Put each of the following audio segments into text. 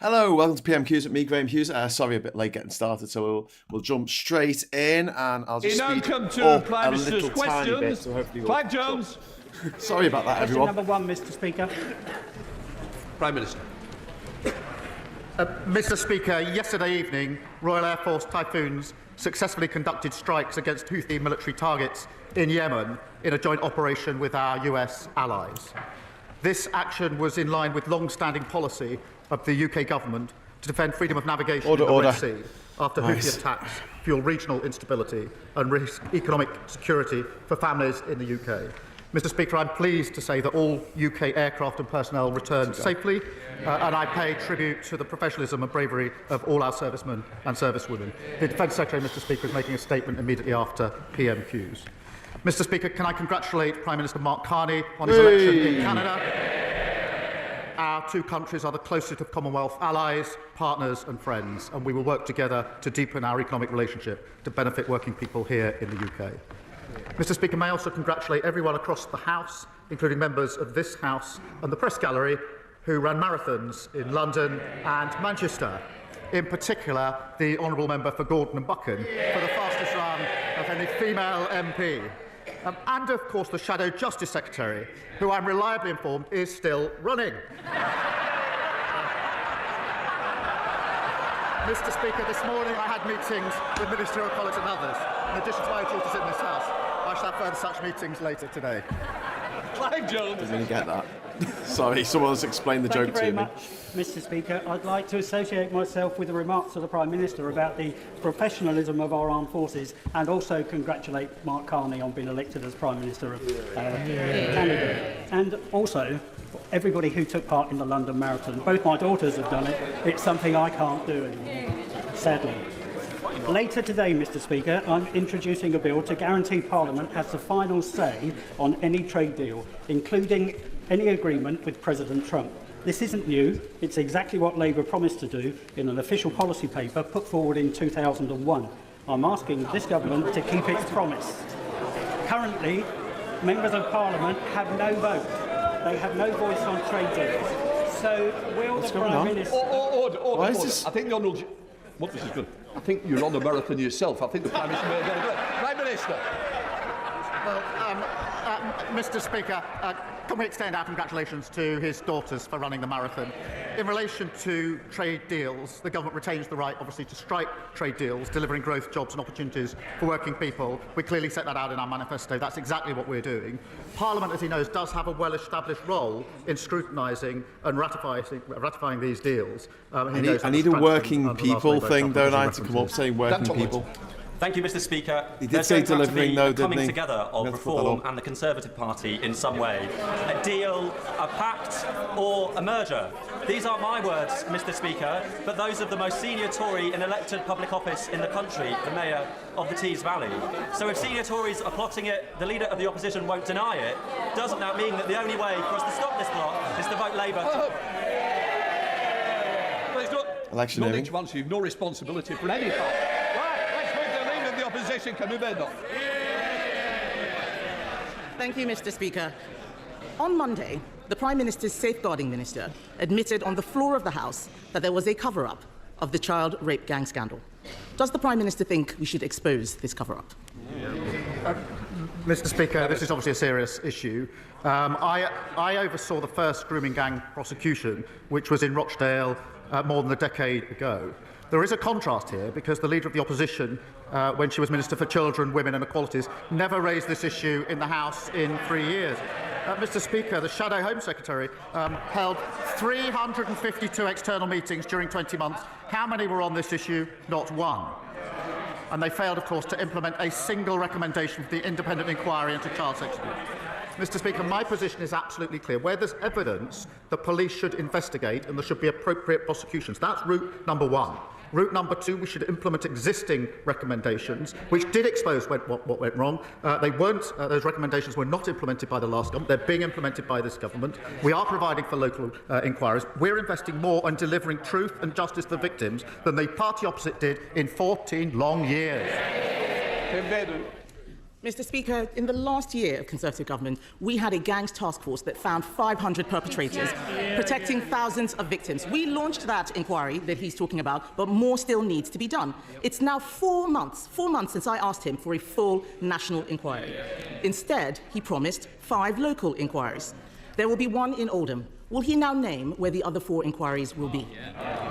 Hello, welcome to PMQs with me, Graham Hughes. Sorry, a bit late getting started, so we'll jump straight in, and I'll just speed up a little tiny bit. So hopefully Clive Jones. Sorry about that, everyone. Question number 1, Mr. Speaker. Prime Minister. Mr. Speaker, yesterday evening, Royal Air Force Typhoons successfully conducted strikes against Houthi military targets in Yemen in a joint operation with our US allies. This action was in line with long-standing policy of the UK government to defend freedom of navigation in the Red Sea after Houthi attacks fuel regional instability and risk economic security for families in the UK. Mr. Speaker, I'm pleased to say that all UK aircraft and personnel returned safely, and I pay tribute to the professionalism and bravery of all our servicemen and servicewomen. The Defence Secretary, Mr. Speaker, is making a statement immediately after PMQs. Mr. Speaker, can I congratulate Prime Minister Mark Carney on his election in Canada? Our two countries are the closest of Commonwealth allies, partners and friends, and we will work together to deepen our economic relationship to benefit working people here in the UK. Mr. Speaker, may I also congratulate everyone across the House, including members of this House and the Press Gallery, who ran marathons in London and Manchester. In particular, the Honourable Member for Gordon and Buchan for the fastest run of any female MP. And, of course, the Shadow Justice Secretary, who I'm reliably informed is still running. Mr. Speaker, this morning I had meetings with ministerial colleagues and others. In addition to my duties in this House, I shall have further such meetings later today. Clive Jones. I didn't get that. Sorry, someone's explained the joke to me. Thank you very much, Mr. Speaker. I'd like to associate myself with the remarks of the Prime Minister about the professionalism of our armed forces, and also congratulate Mark Carney on being elected as Prime Minister of Canada. And also, everybody who took part in the London Marathon. Both my daughters have done it. It's something I can't do anymore, sadly. Later today, Mr. Speaker, I'm introducing a bill to guarantee Parliament has the final say on any trade deal, including any agreement with President Trump. This isn't new. It's exactly what Labour promised to do in an official policy paper put forward in 2001. I'm asking this government to keep its promise. Currently, members of Parliament have no vote. They have no voice on trade deals. So will the Prime Minister... Order. Why is this? I think the Honourable... What, this is good. I think you're on the marathon yourself. I think the Prime Minister may get it. Prime Minister. Well, Mr. Speaker, can we extend our congratulations to his daughters for running the marathon? In relation to trade deals, the government retains the right, obviously, to strike trade deals, delivering growth, jobs and opportunities for working people. We clearly set that out in our manifesto. That's exactly what we're doing. Parliament, as he knows, does have a well-established role in scrutinising and ratifying these deals. I need a working people thing, don't I, to come up saying working people. Thank you, Mr. Speaker. He did say delivering, though, didn't he? Coming together of Reform and the Conservative Party in some way. A deal, a pact, or a merger. These aren't my words, Mr. Speaker, but those of the most senior Tory in elected public office in the country, the Mayor of the Tees Valley. So if senior Tories are plotting it, the Leader of the Opposition won't deny it, doesn't that mean that the only way for us to stop this plot is to vote Labour? Election no need to answer. You've no responsibility for any part. Opposition, Kemi Badenoch. Thank you, Mr. Speaker. On Monday, the Prime Minister's safeguarding minister admitted on the floor of the House that there was a cover-up of the child rape gang scandal. Does the Prime Minister think we should expose this cover-up? Mr. Speaker, this is obviously a serious issue. I oversaw the first grooming gang prosecution, which was in Rochdale more than a decade ago. There is a contrast here because the Leader of the Opposition, when she was Minister for Children, Women and Equalities, never raised this issue in the House in 3 years. Mr. Speaker, the Shadow Home Secretary held 352 external meetings during 20 months. How many were on this issue? Not one. And they failed, of course, to implement a single recommendation for the independent inquiry into child sex abuse. Mr. Speaker, my position is absolutely clear. Where there's evidence, the police should investigate and there should be appropriate prosecutions. That's route number one. Route number two, we should implement existing recommendations, which did expose what went wrong. Those recommendations were not implemented by the last government. They're being implemented by this government. We are providing for local inquiries. We're investing more on delivering truth and justice to victims than the party opposite did in 14 long years. Mr. Speaker, in the last year of Conservative government, we had a gangs task force that found 500 perpetrators, protecting thousands of victims. We launched that inquiry that he's talking about, but more still needs to be done. It's now 4 months since I asked him for a full national inquiry. Instead, he promised 5 local inquiries. There will be one in Oldham. Will he now name where the other 4 inquiries will be?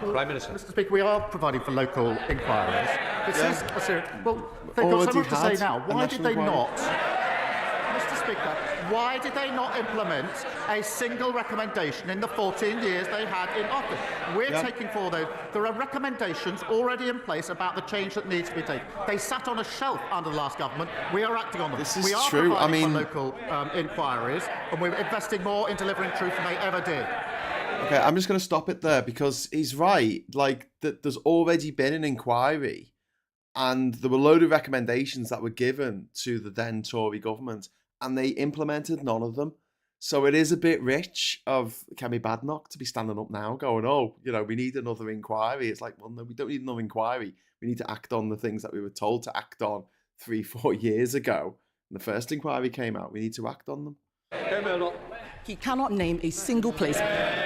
Prime Minister. Mr. Speaker, we are providing for local inquiries. This is a serious... Well, they've got so much to say now. Why did they not... Mr. Speaker, why did they not implement a single recommendation in the 14 years they had in office? We're taking forward those. There are recommendations already in place about the change that needs to be taken. They sat on a shelf under the last government. We are acting on them. This is we are true. providing for local inquiries, and we're investing more in delivering truth than they ever did. Okay, I'm just going to stop it there because he's right. Like, there's already been an inquiry and there were a load of recommendations that were given to the then Tory government and they implemented none of them. So it is a bit rich of Kemi Badenoch to be standing up now going, oh, you know, we need another inquiry. It's like, well, no, we don't need another inquiry. We need to act on the things that we were told to act on 3-4 years ago. And the first inquiry came out. We need to act on them. He cannot name a single place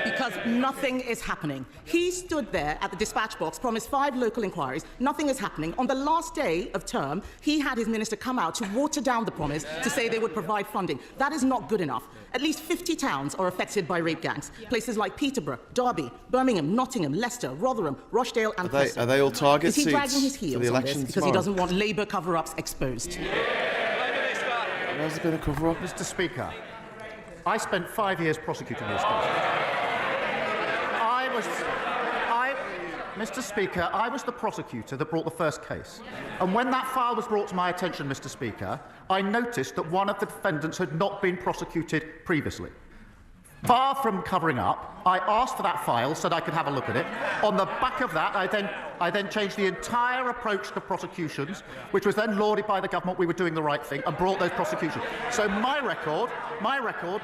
because nothing is happening. He stood there at the dispatch box, promised 5 local inquiries. Nothing is happening. On the last day of term, he had his minister come out to water down the promise to say they would provide funding. That is not good enough. At least 50 towns are affected by rape gangs. Places like Peterborough, Derby, Birmingham, Nottingham, Leicester, Rotherham, Rochdale and Preston. Are they all target seats? Is he dragging his heels on this because he doesn't want Labour cover-ups exposed? Where's there been a cover-up? Mr. Speaker, I spent 5 years prosecuting this case. Mr. Speaker, I was the prosecutor that brought the first case. And when that file was brought to my attention, Mr. Speaker, I noticed that one of the defendants had not been prosecuted previously. Far from covering up, I asked for that file so that I could have a look at it. On the back of that, I then changed the entire approach to prosecutions, which was then lauded by the government. We were doing the right thing and brought those prosecutions. So my record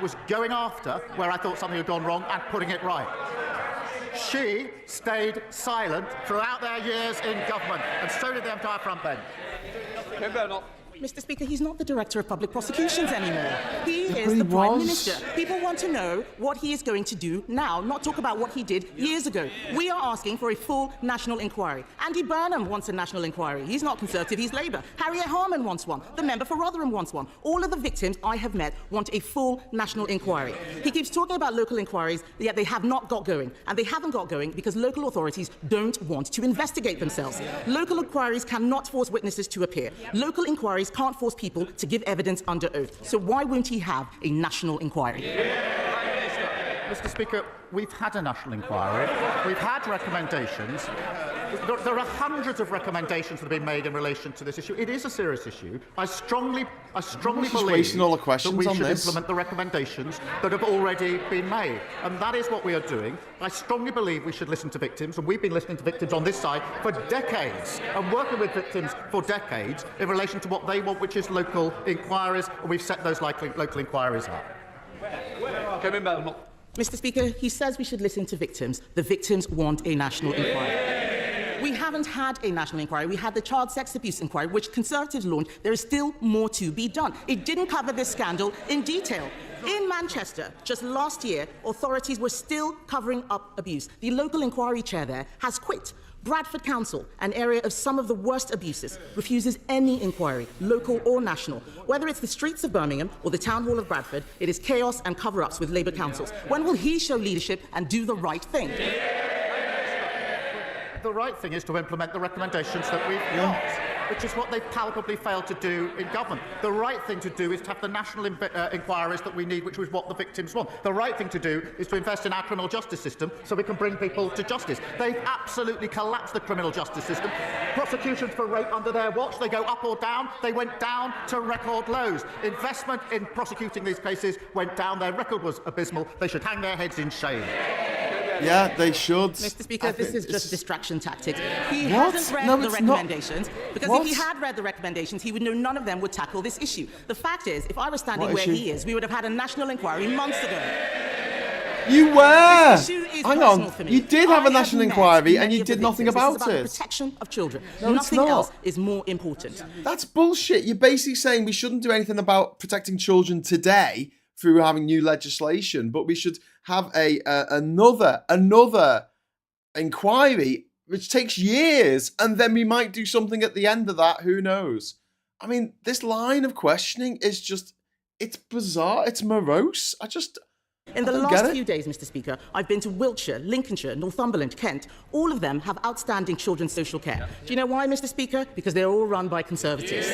was going after where I thought something had gone wrong and putting it right. She stayed silent throughout their years in government, and so did the entire front bench. Mr. Speaker, he's not the Director of Public Prosecutions anymore. He is the Prime Minister. People want to know what he is going to do now, not talk about what he did years ago. We are asking for a full national inquiry. Andy Burnham wants a national inquiry. He's not Conservative, he's Labour. Harriet Harman wants one. The member for Rotherham wants one. All of the victims I have met want a full national inquiry. He keeps talking about local inquiries, yet they have not got going. And they haven't got going because local authorities don't want to investigate themselves. Local inquiries cannot force witnesses to appear. Local inquiries can't force people to give evidence under oath. So why won't he have a national inquiry? Mr. Speaker, we've had a national inquiry. We've had recommendations. There are hundreds of recommendations that have been made in relation to this issue. It is a serious issue. I strongly believe all the questions that we on should this. implement the recommendations that have already been made. And that is what we are doing. I strongly believe we should listen to victims, and we've been listening to victims on this side for decades and working with victims for decades in relation to what they want, which is local inquiries, and we've set those local inquiries up. Mr. Speaker, he says we should listen to victims. The victims want a national inquiry. We haven't had a national inquiry. We had the child sex abuse inquiry, which Conservatives launched. There is still more to be done. It didn't cover this scandal in detail. In Manchester, just last year, authorities were still covering up abuse. The local inquiry chair there has quit. Bradford Council, an area of some of the worst abuses, refuses any inquiry, local or national. Whether it's the streets of Birmingham or the Town Hall of Bradford, it is chaos and cover-ups with Labour councils. When will he show leadership and do the right thing? The right thing is to implement the recommendations that we've got, which is what they've palpably failed to do in government. The right thing to do is to have the national inquiries that we need, which is what the victims want. The right thing to do is to invest in our criminal justice system so we can bring people to justice. They've absolutely collapsed the criminal justice system. Prosecutions for rape under their watch, they go up or down. They went down to record lows. Investment in prosecuting these cases went down. Their record was abysmal. They should hang their heads in shame. Yeah, they should. Mr. Speaker, this is just distraction tactics. He hasn't read the recommendations, because if he had read the recommendations, he would know none of them would tackle this issue. The fact is, if I was standing where he is, we would have had a national inquiry months ago. You were. This issue is Hang personal on. for me. You did have a I national met inquiry and many you of the did nothing victims. about This is about it. the protection of children. No, it's Nothing not. else is more important. That's bullshit. You're basically saying we shouldn't do anything about protecting children today through having new legislation, but we should have another inquiry which takes years, and then we might do something at the end of that. Who knows? I mean, this line of questioning is just—it's bizarre. It's morose. In the I don't last get it. few days, Mr. Speaker, I've been to Wiltshire, Lincolnshire, Northumberland, Kent. All of them have outstanding children's social care. Do you know why, Mr. Speaker? Because they're all run by Conservatives.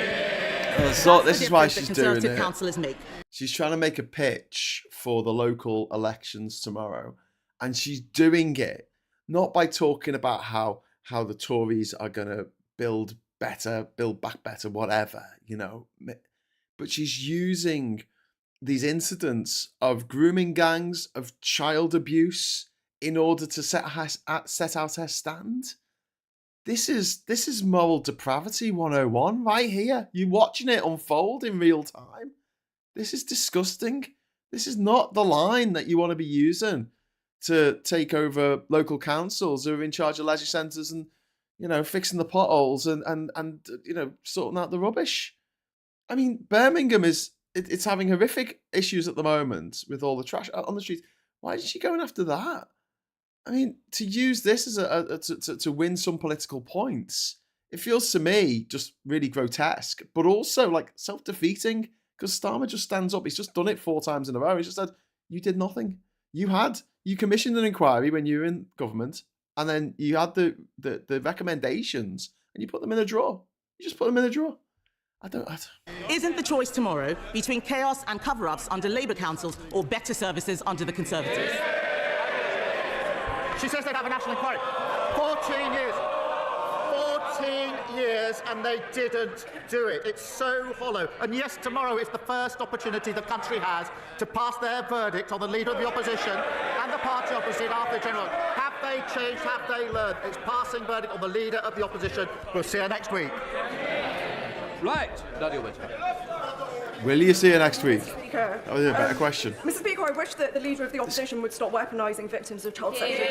So this is why she's doing Conservative it. councillors make. She's trying to make a pitch for the local elections tomorrow, and she's doing it not by talking about how the Tories are going to build better, build back better, whatever, you know, but she's using these incidents of grooming gangs, of child abuse, in order to set out her stand. This is moral depravity 101 right here. You're watching it unfold in real time. This is disgusting. This is not the line that you want to be using to take over local councils who are in charge of leisure centres and, you know, fixing the potholes and you know, sorting out the rubbish. I mean, Birmingham it's having horrific issues at the moment with all the trash on the streets. Why is she going after that? I mean, to use this as to win some political points, it feels to me just really grotesque, but also like self-defeating, because Starmer just stands up. He's just done it 4 times in a row. He's just said, you did nothing. You commissioned an inquiry when you were in government, and then you had the recommendations, and you put them in a drawer. You just put them in a drawer. I don't. Isn't the choice tomorrow between chaos and cover-ups under Labour councils or better services under the Conservatives? She says they'd have a national inquiry. 14 years. 14 years, and they didn't do it. It's so hollow. And yes, tomorrow is the first opportunity the country has to pass their verdict on the leader of the opposition and the party opposite after the general. Have they changed? Have they learned? It's passing verdict on the leader of the opposition. We'll see her next week. Right, Daniel. Will you see her next week? Speaker. That was a better question. Mr. Speaker, I wish that the Leader of the Opposition would stop weaponising victims of child sexual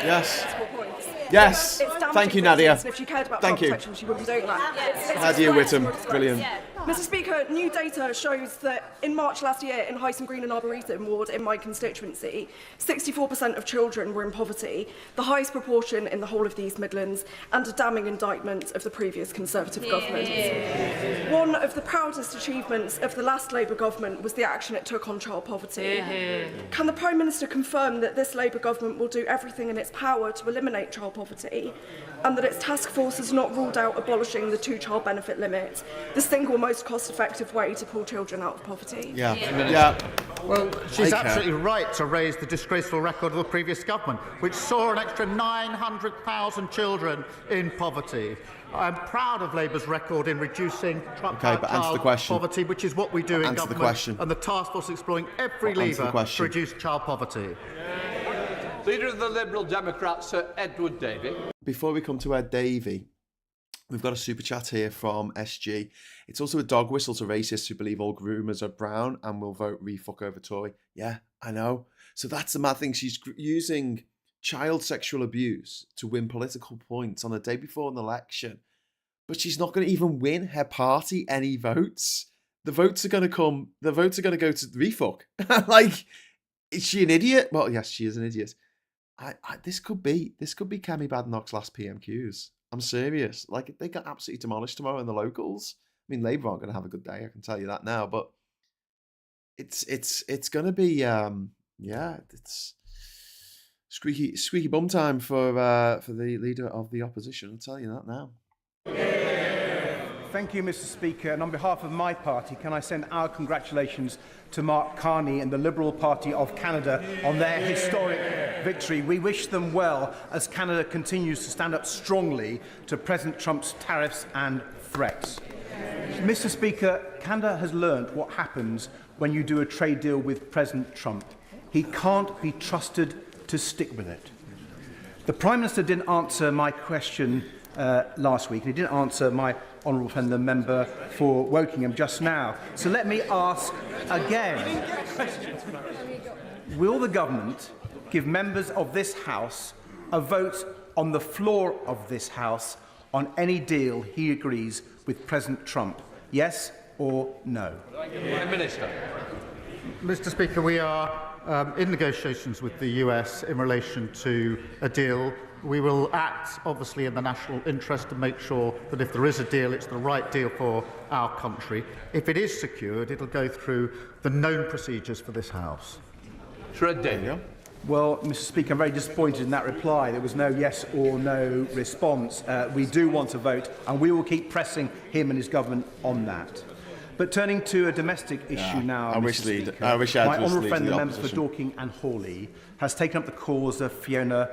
Yes. points. Yes. It's damaging Thank you, victims, Nadia. And if she cared about Thank child you. protection, she wouldn't be doing that. It's Nadia disgrace, Whittam. it's a disgrace. Brilliant. Mr. Speaker, new data shows that in March last year in Hyson Green and Arboretum ward in my constituency, 64% of children were in poverty, the highest proportion in the whole of the East Midlands, and a damning indictment of the previous Conservative government. One of the proudest achievements of the last Labour government was the action it took on child poverty. Can the Prime Minister confirm that this Labour government will do everything in its power to eliminate child poverty, and that its task force has not ruled out abolishing the 2-child benefit limit, the single most cost-effective way to pull children out of poverty? Yeah. Well, she's Okay. absolutely right to raise the disgraceful record of the previous government, which saw an extra 900,000 children in poverty. I'm proud of Labour's record in reducing but answer the child question. poverty, which is what we do in Answer the government. question. And the task force is exploring every Answer the lever question. to reduce child poverty. Leader of the Liberal Democrats, Sir Edward Davey. Before we come to Ed Davey, we've got a super chat here from SG. It's also a dog whistle to racists who believe all groomers are brown and will vote re-fuck over Tory. Yeah, I know. So that's the mad thing. She's using child sexual abuse to win political points on the day before an election. But she's not going to even win her party any votes. The votes are going to go to re-fuck. Like, is she an idiot? Well, yes, she is an idiot. This could be Kemi Badenoch's last PMQs. I'm serious. Like, they got absolutely demolished tomorrow in the locals. I mean, Labour aren't going to have a good day. I can tell you that now. But it's going to be it's squeaky bum time for the leader of the opposition. I'll tell you that now. Thank you, Mr. Speaker. And on behalf of my party, can I send our congratulations to Mark Carney and the Liberal Party of Canada on their historic victory. We wish them well as Canada continues to stand up strongly to President Trump's tariffs and threats. Mr. Speaker, Canada has learnt what happens when you do a trade deal with President Trump. He can't be trusted to stick with it. The Prime Minister didn't answer my question last week, and he didn't answer my honourable friend, the member for Wokingham, just now. So let me ask again. will the government give members of this House a vote on the floor of this House on any deal he agrees with President Trump? Yes or no? Prime Minister. Mr. Speaker, we are in negotiations with the US in relation to a deal. We will act, obviously, in the national interest to make sure that if there is a deal, it's the right deal for our country. If it is secured, it'll go through the known procedures for this House. Well, Mr. Speaker, I'm very disappointed in that reply. There was no yes or no response. We do want a vote, and we will keep pressing him and his government on that. But turning to a domestic issue now, Mr. Speaker, my honourable friend, the member for Dorking and Hawley, has taken up the cause of Fiona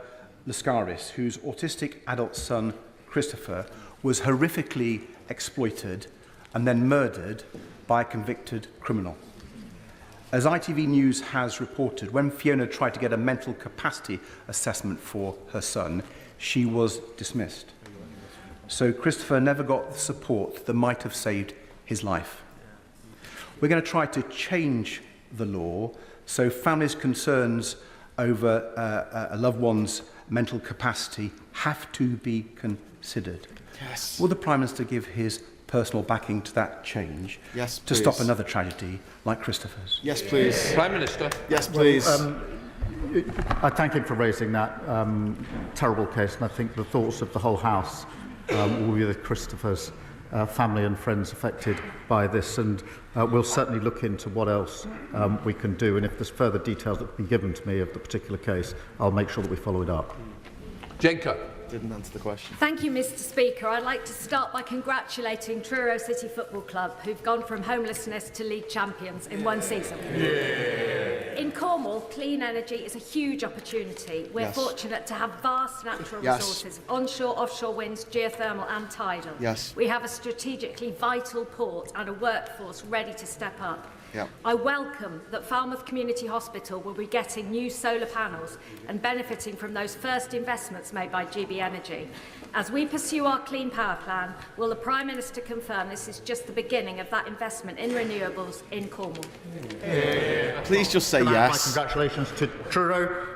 Lascaris, whose autistic adult son, Christopher, was horrifically exploited and then murdered by a convicted criminal. As ITV News has reported, when Fiona tried to get a mental capacity assessment for her son, she was dismissed. So Christopher never got the support that might have saved his life. We're going to try to change the law so families' concerns over a loved one's mental capacity have to be considered. Yes. Will the Prime Minister give his personal backing to that change Yes, to stop another tragedy like Christopher's? Yes, please. Prime Minister. Yes, please. I thank him for raising that terrible case, and I think the thoughts of the whole House will be with Christopher's family and friends affected by this, and we'll certainly look into what else we can do, and if there's further details that have been given to me of the particular case, I'll make sure that we follow it up. Jenker. Didn't answer the question. Thank you, Mr. Speaker. I'd like to start by congratulating Truro City Football Club, who've gone from homelessness to league champions in one season. Yeah. In Cornwall, clean energy is a huge opportunity. We're fortunate to have vast natural resources, onshore, offshore winds, geothermal and tidal. Yes. We have a strategically vital port and a workforce ready to step up. Yep. I welcome that Falmouth Community Hospital will be getting new solar panels and benefiting from those first investments made by GB Energy. As we pursue our clean power plan, will the Prime Minister confirm this is just the beginning of that investment in renewables in Cornwall? Please just say yes. My congratulations to Truro.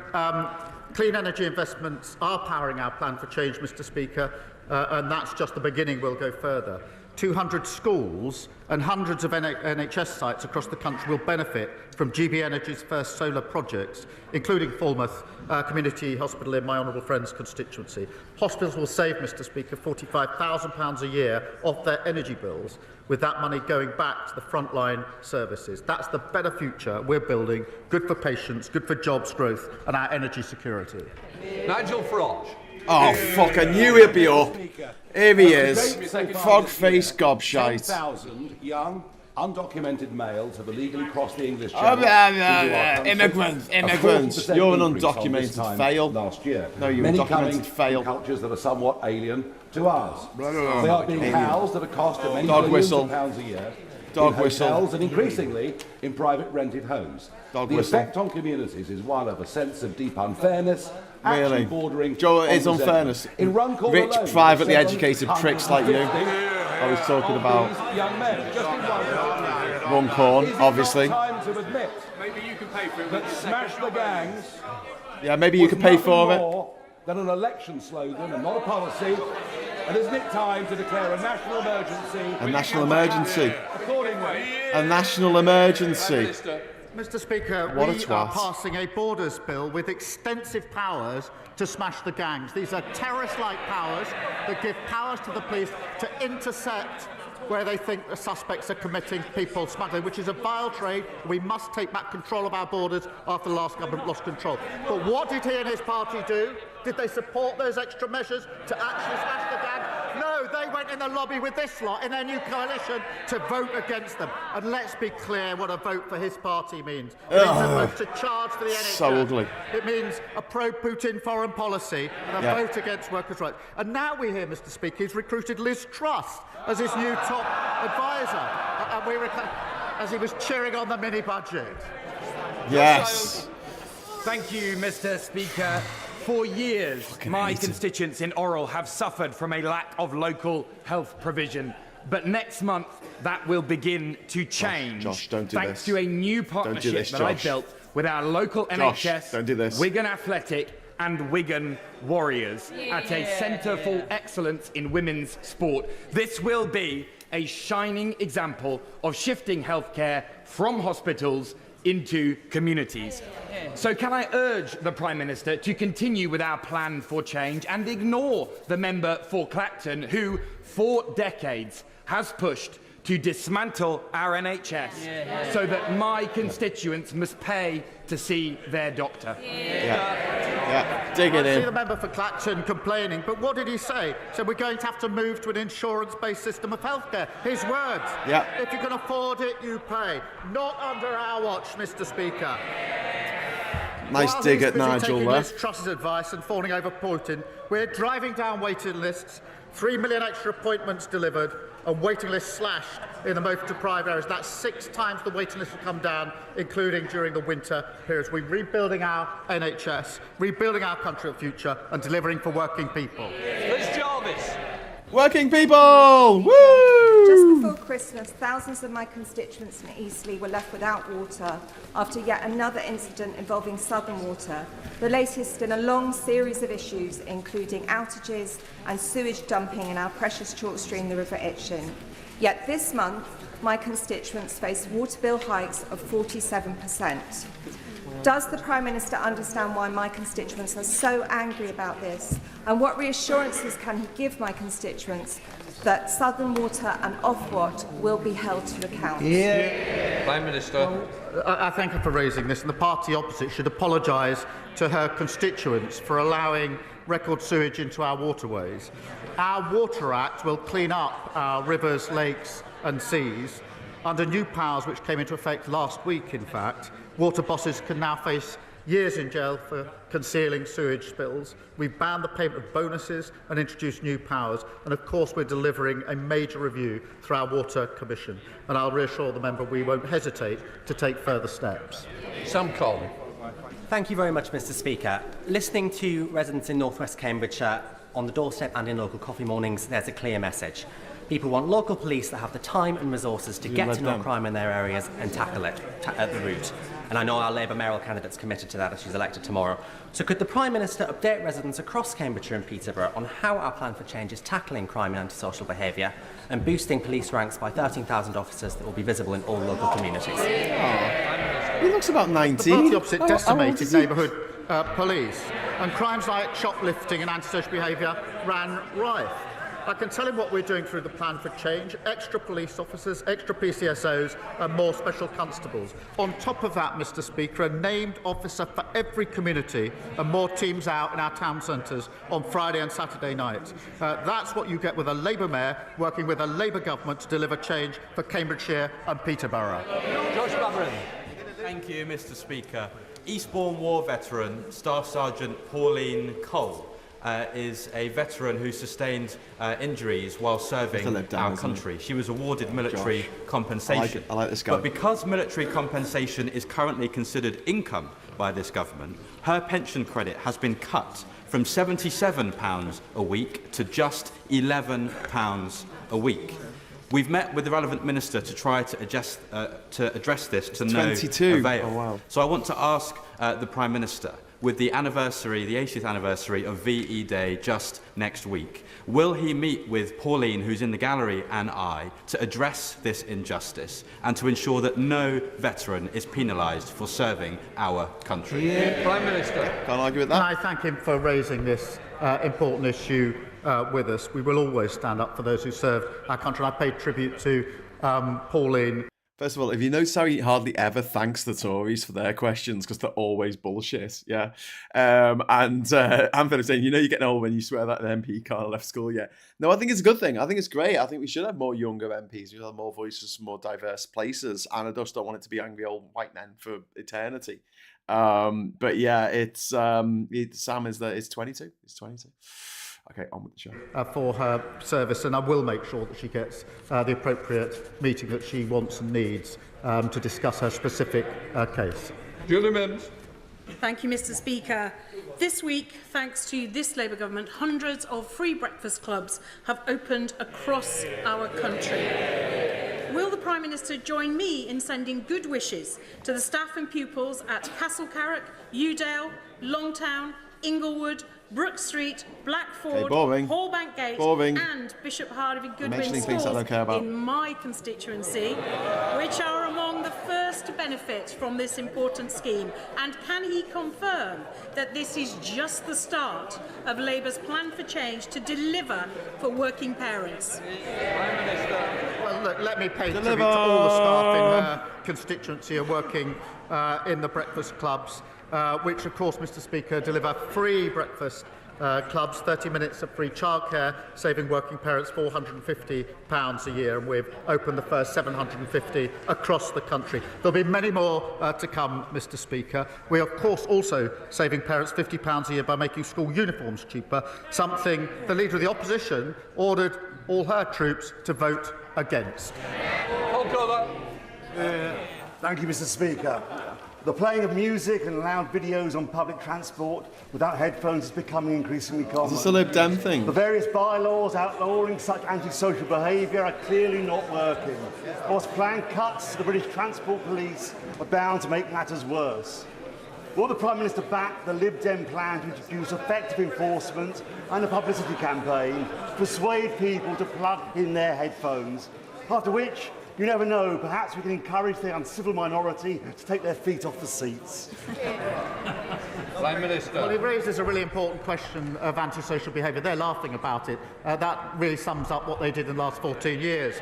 Clean energy investments are powering our plan for change, Mr. Speaker, and that's just the beginning. We'll go further. 200 schools and hundreds of NHS sites across the country will benefit from GB Energy's first solar projects, including Falmouth Community Hospital in my honourable friend's constituency. Hospitals will save, Mr. Speaker, £45,000 a year off their energy bills, with that money going back to the frontline services. That's the better future we're building, good for patients, good for jobs growth and our energy security. Nigel Farage. Oh, fuck, I knew he'd be up. Here he is. Frog-faced gobshite. 10,000 young, undocumented males have illegally crossed the English Channel. Immigrants. You're an undocumented fail. Last year. No, you're Many a documented fail. Cultures that are somewhat alien to ours. They are being housed at a cost of many billions of pounds a year. Dog in whistle. hotels and increasingly in private rented homes. Dog the whistle. effect on communities is one of a sense of deep unfairness, actually Really? bordering Joe, on it's resentment. unfairness. In Runcorn Rich, alone, privately several educated pricks like you. I was talking of about these young men, just in Runcorn, Is it obviously. not time to admit that smash the gangs Yeah, maybe you was could pay for nothing it. more than an election slogan and not a policy. And isn't it time to declare a national emergency? A national emergency. Accordingly, A national emergency. Mr. Speaker, What a we are twat. passing a borders bill with extensive powers to smash the gangs. These are terrorist-like powers that give powers to the police to intercept where they think the suspects are committing people smuggling, which is a vile trade. We must take back control of our borders after the last government lost control. But what did he and his party do? Did they support those extra measures to actually smash the gang? No, they went in the lobby with this lot in their new coalition to vote against them. And let's be clear what a vote for his party means. It means a vote to charge for the NHS. So ugly. It means a pro-Putin foreign policy and a Yeah. vote against workers' rights. And now we hear, Mr. Speaker, he's recruited Liz Truss as his new top advisor. And as he was cheering on the mini-budget. Yes. Thank you, Mr. Speaker. For years, my constituents in Orrell have suffered from a lack of local health provision. But next month, that will begin to change. Josh, don't do thanks this. to a new do partnership this, that I Josh. built with our local Josh, NHS, don't do this. Wigan Athletic and Wigan Warriors at a centre for excellence in women's sport. This will be a shining example of shifting healthcare from hospitals into communities. So can I urge the Prime Minister to continue with our plan for change and ignore the member for Clacton who, for decades, has pushed to dismantle our NHS so that my constituents must pay to see their doctor. Dig it I see in. the member for Clacton complaining, but what did he say? So we're going to have to move to an insurance-based system of healthcare. His words. Yeah. If you can afford it, you pay. Not under our watch, Mr. Speaker. Nice While dig he's at busy Nigel taking there. Liz Truss's advice and fawning over Putin, we're driving down waiting lists, 3 million extra appointments delivered, and waiting lists slashed in the most deprived areas. That's 6 times the waiting list have come down, including during the winter periods. We're rebuilding our NHS, rebuilding our country of future, and delivering for working people. Liz Jarvis. Working people! Woo! Just before Christmas, thousands of my constituents in Eastleigh were left without water after yet another incident involving Southern Water, the latest in a long series of issues including outages and sewage dumping in our precious chalk stream, the River Itchen. Yet this month, my constituents face water bill hikes of 47%. Does the Prime Minister understand why my constituents are so angry about this? And what reassurances can he give my constituents that Southern Water and Ofwat will be held to account? Prime Minister. I thank her for raising this, and the party opposite should apologise to her constituents for allowing record sewage into our waterways. Our Water Act will clean up our rivers, lakes and seas. Under new powers which came into effect last week, in fact, water bosses can now face years in jail for concealing sewage spills. We've banned the payment of bonuses and introduced new powers. And of course, we're delivering a major review through our Water Commission. And I'll reassure the member we won't hesitate to take further steps. Sam Colvin. Thank you very much, Mr. Speaker. Listening to residents in North West Cambridgeshire on the doorstep and in local coffee mornings, there's a clear message. People want local police that have the time and resources to get to know crime in their areas and tackle it at the root. And I know our Labour mayoral candidate's committed to that as she's elected tomorrow. So could the Prime Minister update residents across Cambridgeshire and Peterborough on how our plan for change is tackling crime and antisocial behaviour and boosting police ranks by 13,000 officers that will be visible in all local communities? He looks about 19. The party opposite decimated neighbourhood police, and crimes like shoplifting and antisocial behaviour ran rife. I can tell him what we're doing through the plan for change: extra police officers, extra PCSOs and more special constables. On top of that, Mr. Speaker, a named officer for every community and more teams out in our town centres on Friday and Saturday nights. That's what you get with a Labour mayor working with a Labour government to deliver change for Cambridgeshire and Peterborough. Josh Babrin. Thank you, Mr. Speaker. Eastbourne War veteran Staff Sergeant Pauline Cole is a veteran who sustained injuries while serving our country. She was awarded military compensation. I like this guy. But because military compensation is currently considered income by this government, her pension credit has been cut from £77 a week to just £11 a week. We've met with the relevant minister to try to address this to no avail. Oh, wow. So I want to ask the Prime Minister, with the anniversary, the 80th anniversary of VE Day just next week, will he meet with Pauline, who's in the gallery, and I, to address this injustice and to ensure that no veteran is penalised for serving our country? Prime Minister. Can't argue with that. I thank him for raising this important issue with us. We will always stand up for those who serve our country. I paid tribute to Pauline. First of all, if you notice how he hardly ever thanks the Tories for their questions because they're always bullshit, yeah. And I'm kind of saying, you're getting old when you swear that an MP can't have left school yet. No, I think it's a good thing. I think it's great. I think we should have more younger MPs. We should have more voices from more diverse places. And I just don't want it to be angry old white men for eternity. But yeah, Sam is there. It's 22. It's 22. Okay, on with the show. For her service, and I will make sure that she gets the appropriate meeting that she wants and needs to discuss her specific case. Julie Mims. Thank you, Mr. Speaker. This week, thanks to this Labour government, hundreds of free breakfast clubs have opened across our country. Will the Prime Minister join me in sending good wishes to the staff and pupils at Castle Carrick, Udale, Longtown, Inglewood, Brook Street, Blackford, Hallbank Gate and Bishop Harvey Goodwin schools in my constituency, which are among the first to benefit from this important scheme? And can he confirm that this is just the start of Labour's plan for change to deliver for working parents? Well, look, let me pay tribute to all the staff in her constituency and working in the breakfast clubs, which, of course, Mr. Speaker, deliver free breakfast clubs, 30 minutes of free childcare, saving working parents £450 a year, and we've opened the first 750 across the country. There'll be many more to come, Mr. Speaker. We are, of course, also saving parents £50 a year by making school uniforms cheaper, something the Leader of the Opposition ordered all her troops to vote against. Thank you, Mr. Speaker. The playing of music and loud videos on public transport without headphones is becoming increasingly common. Is this a Lib Dem thing? The various bylaws outlawing such antisocial behaviour are clearly not working. Whilst planned cuts to the British Transport Police are bound to make matters worse. Will the Prime Minister back the Lib Dem plan to introduce effective enforcement and a publicity campaign to persuade people to plug in their headphones? After which, you never know, perhaps we can encourage the uncivil minority to take their feet off the seats. Prime Minister. Well, he raises a really important question of antisocial behaviour. They're laughing about it. That really sums up what they did in the last 14 years.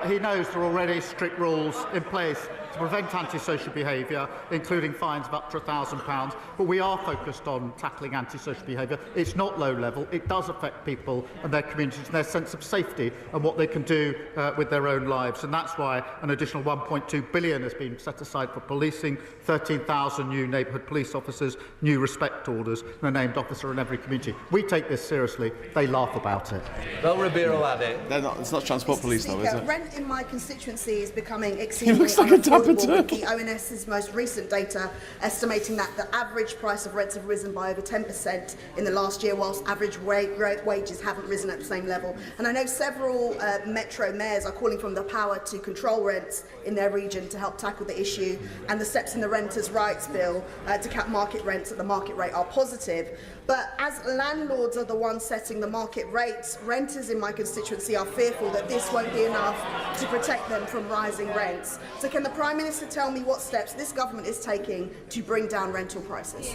He knows there are already strict rules in place to prevent antisocial behaviour, including fines of up to £1,000. But we are focused on tackling antisocial behaviour. It's not low level. It does affect people and their communities and their sense of safety and what they can do with their own lives. And that's why an additional £1.2 billion has been set aside for policing, 13,000 new neighbourhood police officers, new respect orders, and a named officer in every community. We take this seriously. They laugh about it. Well, Ribeiro had it. It's not transport police, though, is it? Rent in my constituency is becoming exceedingly looks like a unaffordable, Tapper with the ONS's most recent data estimating that the average price of rents have risen by over 10% in the last year, whilst average wages haven't risen at the same level. And I know several metro mayors are calling for the power to control rents in their region to help tackle the issue, and the steps in the Renters' Rights Bill to cap market rents at the market rate are positive. But as landlords are the ones setting the market rates, renters in my constituency are fearful that this won't be enough to protect them from rising rents. So can the Prime Minister tell me what steps this government is taking to bring down rental prices?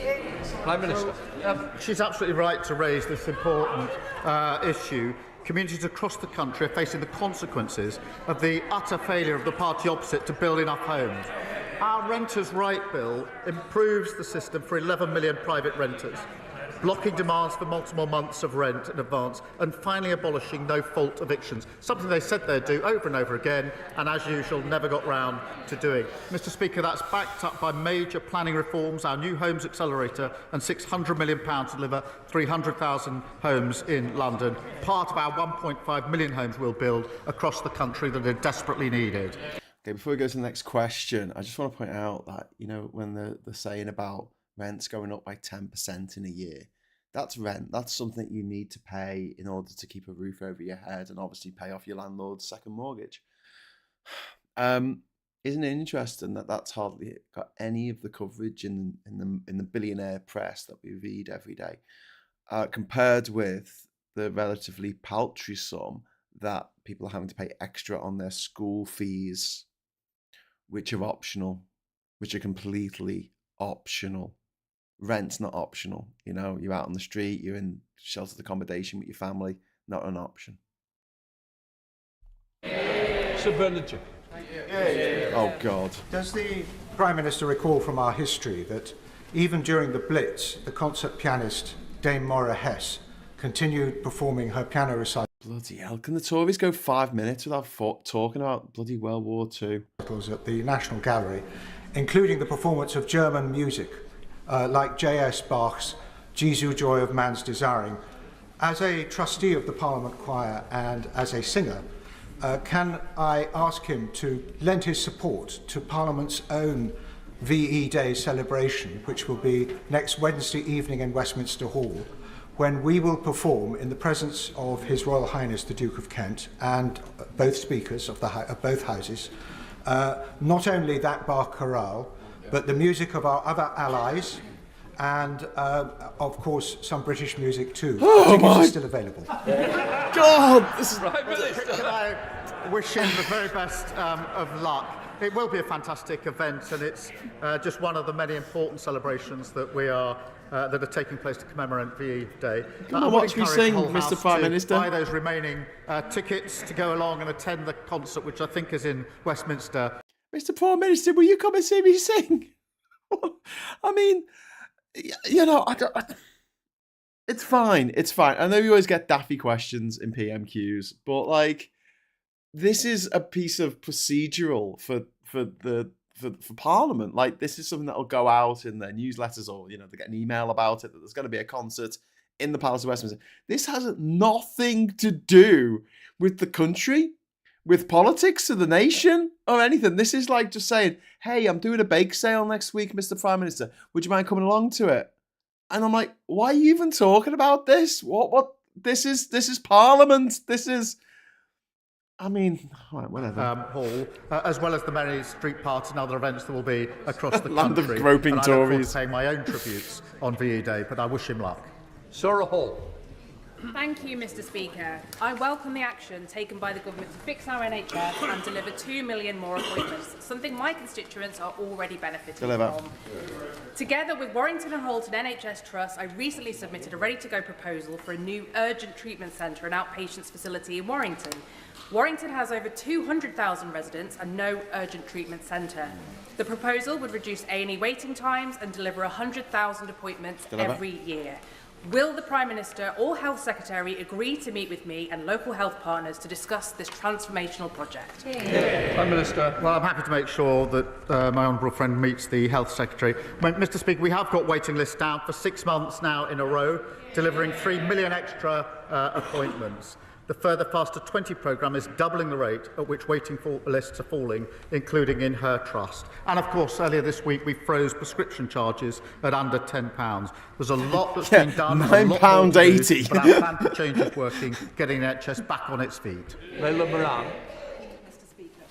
Prime Minister. She's absolutely right to raise this important issue. Communities across the country are facing the consequences of the utter failure of the party opposite to build enough homes. Our Renters' Right Bill improves the system for 11 million private renters, blocking demands for multiple months of rent in advance, and finally abolishing no-fault evictions, something they said they'd do over and over again, and as usual, never got round to doing. Mr. Speaker, that's backed up by major planning reforms, our New Homes Accelerator, and £600 million to deliver 300,000 homes in London, part of our 1.5 million homes we'll build across the country that are desperately needed. Okay, before we go to the next question, I just want to point out that, you know, when they're saying about rent's going up by 10% in a year, that's rent. That's something you need to pay in order to keep a roof over your head and obviously pay off your landlord's second mortgage. Isn't it interesting that that's hardly got any of the coverage in the billionaire press that we read every day, compared with the relatively paltry sum that people are having to pay extra on their school fees, which are optional, which are completely optional. Rent's not optional. You know, you're out on the street, you're in sheltered accommodation with your family, not an option. Sir Bernard. Oh, God. Does the Prime Minister recall from our history that even during the Blitz, the concert pianist Dame Maura Hess continued performing her piano recital? Bloody hell, can the Tories go 5 minutes without talking about bloody World War II? At the National Gallery, including the performance of German music, like J.S. Bach's Jesu, Joy of Man's Desiring. As a trustee of the Parliament Choir and as a singer, can I ask him to lend his support to Parliament's own VE Day celebration, which will be next Wednesday evening in Westminster Hall, when we will perform in the presence of His Royal Highness the Duke of Kent and both speakers of both houses, not only that bar chorale, but the music of our other allies, and of course some British music too. Tickets are still available. God, this is right. Can I wish him the very best of luck? It will be a fantastic event, and it's just one of the many important celebrations that that are taking place to commemorate VE Day. Come on, watch me sing, Mr. Prime Minister. Buy those remaining tickets to go along and attend the concert, which I think is in Westminster. Mr. Prime Minister, will you come and see me sing? I mean, you know, it's fine. It's fine. I know you always get daffy questions in PMQs, but like, this is a piece of procedural for Parliament. Like, this is something that'll go out in their newsletters, or they get an email about it that there's going to be a concert in the Palace of Westminster. This has nothing to do with the country, with politics of the nation, or anything. This is like just saying, hey, I'm doing a bake sale next week, Mr. Prime Minister. Would you mind coming along to it? And I'm like, why are you even talking about this? What? This is Parliament. This is... I mean, right, whatever. Hall, as well as the many street parties and other events that will be across the Land country. of groping and Tories. I look forward to paying my own tributes on VE Day, but I wish him luck. Sarah Hall. Thank you, Mr. Speaker. I welcome the action taken by the government to fix our NHS and deliver 2 million more appointments, something my constituents are already benefiting from. Together with Warrington and Halton NHS Trust, I recently submitted a ready-to-go proposal for a new urgent treatment centre and outpatients facility in Warrington. Warrington has over 200,000 residents and no urgent treatment centre. The proposal would reduce A&E waiting times and deliver 100,000 appointments every year. Will the Prime Minister or Health Secretary agree to meet with me and local health partners to discuss this transformational project? Prime Minister. Well, I'm happy to make sure that my honourable friend meets the Health Secretary. Mr. Speaker, we have got waiting lists down for 6 months now in a row, delivering 3 million extra appointments. The Further Faster 20 programme is doubling the rate at which waiting lists are falling, including in her trust. And of course, earlier this week, we froze prescription charges at under £10. There's a lot that's been done. £9.80. But our plan for change is working, getting the NHS back on its feet. Leila Moran. Mr. Speaker.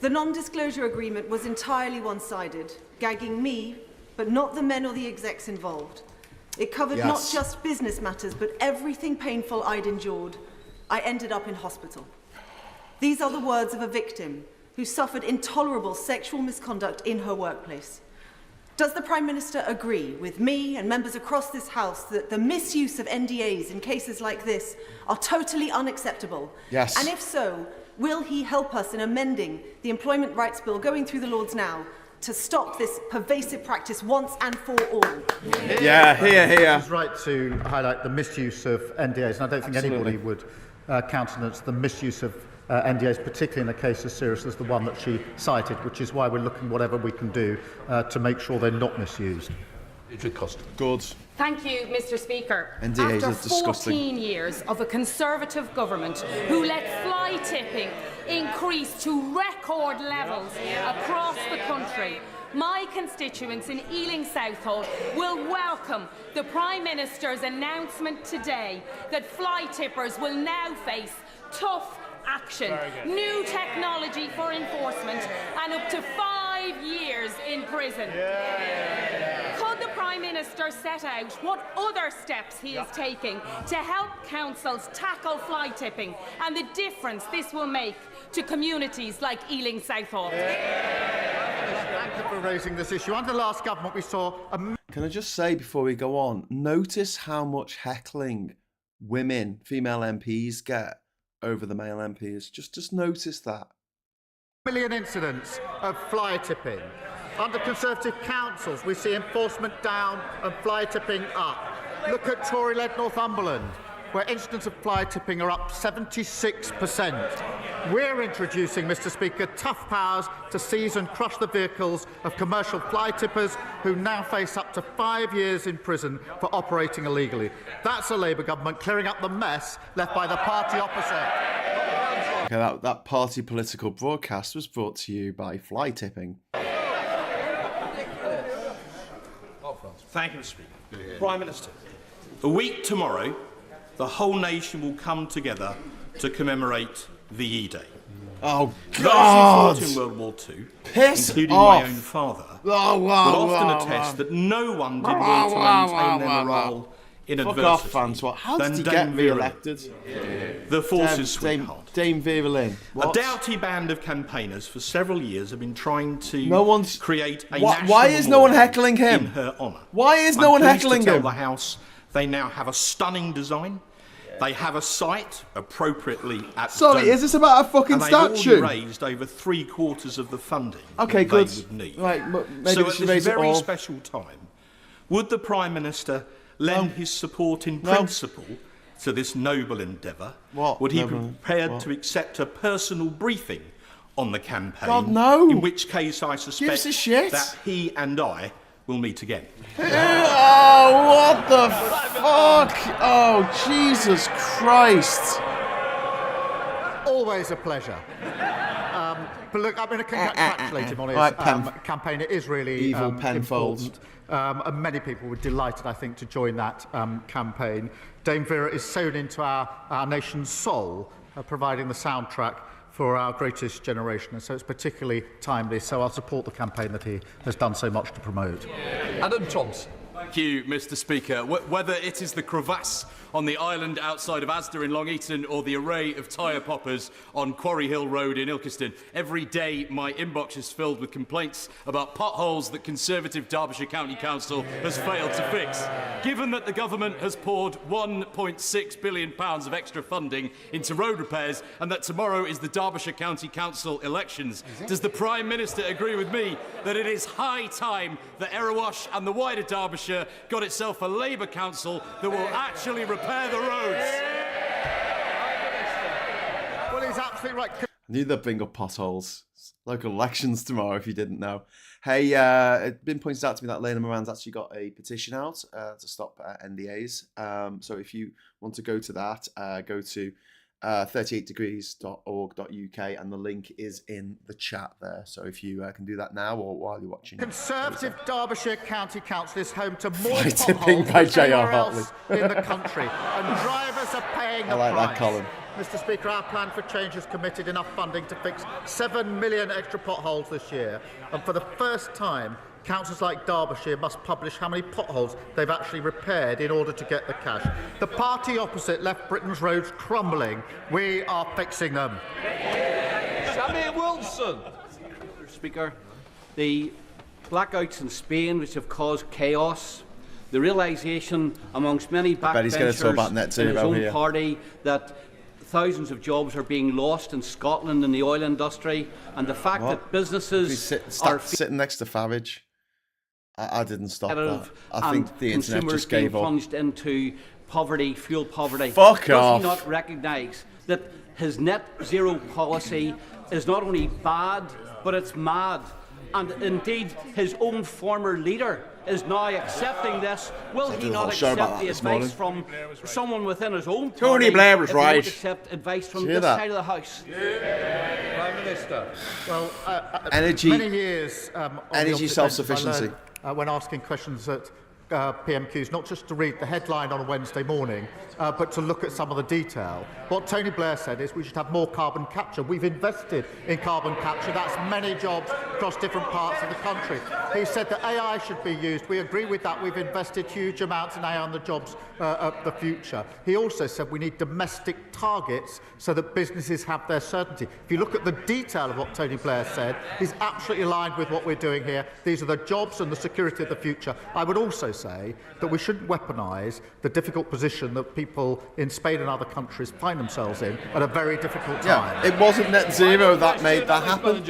The non-disclosure agreement was entirely one-sided, gagging me, but not the men or the execs involved. It covered not just business matters, but everything painful I'd endured. I ended up in hospital. These are the words of a victim who suffered intolerable sexual misconduct in her workplace. Does the Prime Minister agree with me and members across this House that the misuse of NDAs in cases like this are totally unacceptable? Yes. And if so, will he help us in amending the Employment Rights Bill going through the Lords now to stop this pervasive practice once and for all? Yeah, here. He's right to highlight the misuse of NDAs, and I don't think anybody would countenance the misuse of NDAs, particularly in a case as serious as the one that she cited, which is why we're looking whatever we can do to make sure they're not misused. Good. Thank you, Mr. Speaker. NDAs After are disgusting. 14 years of a Conservative government who let fly tipping increase to record levels across the country, my constituents in Ealing Southall will welcome the Prime Minister's announcement today that fly tippers will now face tough action, new technology for enforcement and up to 5 years in prison. Could the Prime Minister set out what other steps he is taking to help councils tackle fly tipping and the difference this will make to communities like Ealing Southall? Thank you for raising this issue. Under the last government, we saw Can I just say before we go on, notice how much heckling women, female MPs get over the male MPs. Just notice that. million incidents of fly tipping. Under Conservative councils, we see enforcement down and fly tipping up. Look at Tory-led Northumberland, where incidents of fly tipping are up 76%. We're introducing, Mr. Speaker, tough powers to seize and crush the vehicles of commercial fly tippers who now face up to 5 years in prison for operating illegally. That's a Labour government clearing up the mess left by the party opposite. Okay, that party political broadcast was brought to you by fly tipping. Thank you, Mr. Speaker. Prime Minister, A week tomorrow, the whole nation will come together to commemorate VE Day. Oh, God! Those who fought in World War II, Piss including off. my own father, Oh, wow, will often wow, attest wow. that no one did Wow, more to wow, maintain their wow, morale wow. in Fuck adversity off, Francois. How did than he Dame get Vera re-elected? Lynn, the forces sweetheart. Dame Vera Lynn. A doughty band of campaigners for several years have been trying to create a Why national is no one memorial heckling him? in her honour. Why is no I'm one pleased heckling to tell him? the House they now have a stunning design. They have a site appropriately at Sorry, Dover, is this about a fucking and they've statue? already raised over 3/4 of the funding Okay, that good. they would need. Right, maybe so we at should this raise it very all. special time, would the Prime Minister lend his support in principle to this noble endeavour? What Would he be noble- prepared what? to accept a personal briefing on the campaign? God, no. In which case I suspect Gives a shit. that he and I will meet again. Oh, what the fuck? Oh, Jesus Christ. Always a pleasure. But look, I'm going to congratulate him on his Right, campaign. It is really Evil Penfolds. important. And many people were delighted, I think, to join that campaign. Dame Vera is sewn into our nation's soul, providing the soundtrack for our greatest generation. And so it's particularly timely. So I'll support the campaign that he has done so much to promote. Adam Thompson. Thank you, Mr. Speaker. Whether it is the crevasse on the island outside of Asda in Long Eaton or the array of tyre poppers on Quarry Hill Road in Ilkeston, every day my inbox is filled with complaints about potholes that Conservative Derbyshire County Council has failed to fix. Given that the government has poured £1.6 billion of extra funding into road repairs and that tomorrow is the Derbyshire County Council elections, does the Prime Minister agree with me that it is high time that Erewash and the wider Derbyshire got itself a Labour council that will actually repair the roads? Well, he's absolutely right. I knew they'd bring up potholes. Local elections tomorrow, if you didn't know. Hey, it's been pointed out to me that Lena Moran's actually got a petition out to stop NDAs. So if you want to go to that, go to 38degrees.org.uk and the link is in the chat there. So if you can do that now or while you're watching. Conservative Derbyshire County Council is home to more Fly tipping potholes by than J.R. anywhere else Hartley. in the country, and drivers are paying the I like price. that, Colin. Mr. Speaker, our plan for change has committed enough funding to fix 7 million extra potholes this year, and for the first time, councils like Derbyshire must publish how many potholes they've actually repaired in order to get the cash. The party opposite left Britain's roads crumbling. We are fixing them. Sammy Wilson. Speaker, the blackouts in Spain, which have caused chaos, the realisation amongst many he's gonna talk about net backbenchers in his zero own here. party that thousands of jobs are being lost in Scotland in the oil industry, and the fact that businesses are sitting next to Farage. I didn't stop that. I and think the internet consumers just gave being up. plunged into poverty, fuel poverty. Fuck Does off. he not recognise that his net zero policy is not only bad, but it's mad? And indeed, his own former leader is now accepting this. Will he not accept the advice from someone within his own party? Tony Blair was if he won't right. accept advice from Did you this hear that? side of the house. Prime Minister. Well, Energy- many years on the energy opposite bench, self-sufficiency. I learned, when asking questions at PMQs, not just to read the headline on a Wednesday morning, but to look at some of the detail. What Tony Blair said is we should have more carbon capture. We've invested in carbon capture. That's many jobs across different parts of the country. He said that AI should be used. We agree with that. We've invested huge amounts in AI on the jobs of the future. He also said we need domestic targets so that businesses have their certainty. If you look at the detail of what Tony Blair said, he's absolutely aligned with what we're doing here. These are the jobs and the security of the future. I would also say that we shouldn't weaponise the difficult position that people in Spain and other countries find themselves in at a very difficult time. Yeah, it wasn't net zero that made that happen.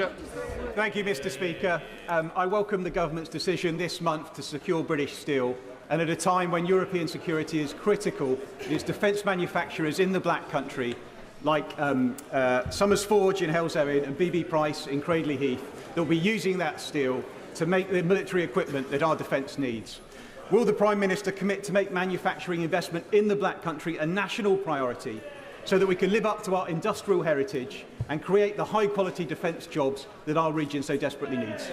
Thank you, Mr. Speaker. I welcome the government's decision this month to secure British steel, and at a time when European security is critical, its defence manufacturers in the Black Country, like Summers Forge in Helsby and BB Price in Cradley Heath, they'll be using that steel to make the military equipment that our defence needs. Will the Prime Minister commit to make manufacturing investment in the Black Country a national priority so that we can live up to our industrial heritage and create the high-quality defence jobs that our region so desperately needs?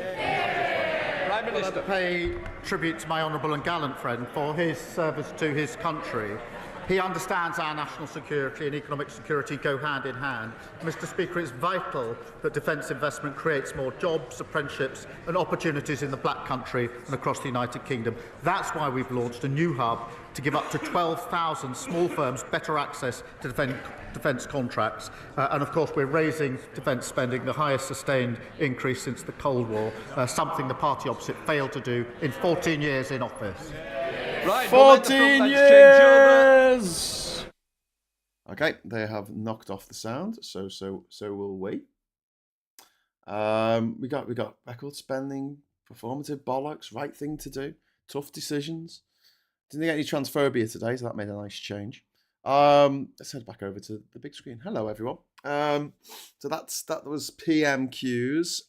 Prime Minister. I pay tribute to my honourable and gallant friend for his service to his country. He understands our national security and economic security go hand in hand. Mr. Speaker, it's vital that defence investment creates more jobs, apprenticeships and opportunities in the Black Country and across the United Kingdom. That's why we've launched a new hub to give up to 12,000 small firms better access to defence contracts. And of course, we're raising defence spending, the highest sustained increase since the Cold War, something the party opposite failed to do in 14 years in office. Right, 14 years! Okay, they have knocked off the sound, so will we. We got record spending, performative bollocks, right thing to do, tough decisions. Didn't get any transphobia today, so that made a nice change. Let's head back over to the big screen. Hello, everyone. So that was PMQs.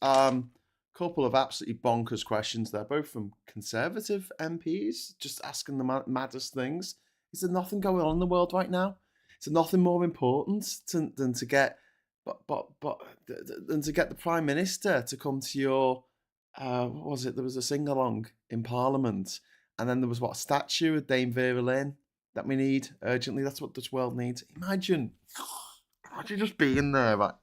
Couple of absolutely bonkers questions there, both from Conservative MPs, just asking the maddest things. Is there nothing going on in the world right now? Is there nothing more important than to get the Prime Minister to come to your what was it? There was a sing along in Parliament, and then there was a statue of Dame Vera Lynn that we need urgently. That's what this world needs. Imagine just being there, right?